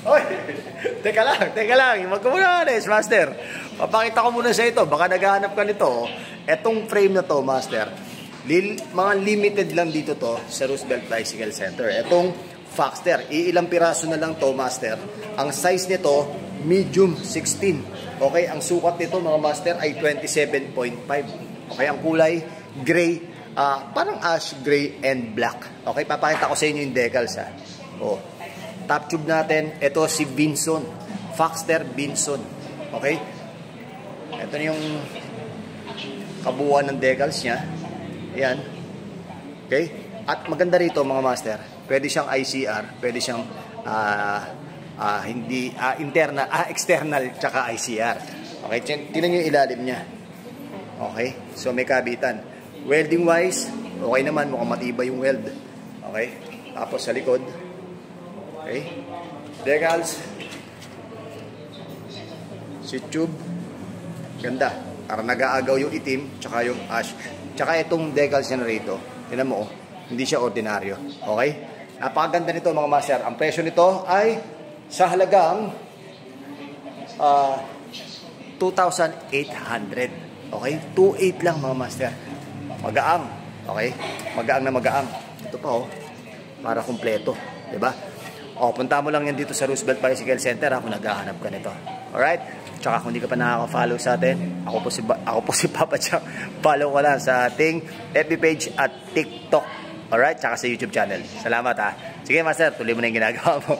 Oy, teka lang. Wag ko muna, Master. Papakita ko muna sa ito. Baka naghahanap ka nito. Etong frame na to, Master. Mga limited lang dito to sa Roosevelt Bicycle Center. Etong Foxter. Iilang piraso na lang to, Master. Ang size nito, medium 16. Okay, ang sukat nito, mga Master, ay 27.5. Okay, ang kulay, gray. Parang ash gray and black. Okay, papakita ko sa inyo yung decals, ha. Oh. Top tube natin, ito si Vinson. Foxter Vinson. Okay? Ito na yung kabuuan ng decals niya. Ayan. Okay? At maganda rito, mga Master. Pwede siyang ICR, pwede siyang external tsaka ICR. Okay? Tingnan niyo yung ilalim niya. Okay? So may kabitan. Welding wise, okay naman, mukhang matibay yung weld. Okay? Tapos sa likod, okay? Decals, si tube, ganda. Para nag-aagaw yung itim, tsaka yung ash. Tsaka itong decals niya na rito, tingnan mo, hindi siya ordinaryo. Okay? Napakaganda nito, mga Master. Ang presyo nito ay sa halagang 2,800. Okay? 2,800 lang, mga Master. Magaang. Okay? Magaang na magaang. Ito pa, oh. Para kumpleto. Diba? O, punta mo lang yan dito sa Roosevelt Bicycle Center kung naghahanap ka nito. Alright? Tsaka kung hindi ka pa nakaka-follow sa atin, ako po si Papa Jack. Follow ko lang sa ating FB page at TikTok. Alright? Tsaka sa YouTube channel. Salamat, ha. Sige, Master. Tuloy mo na yung ginagawa mo.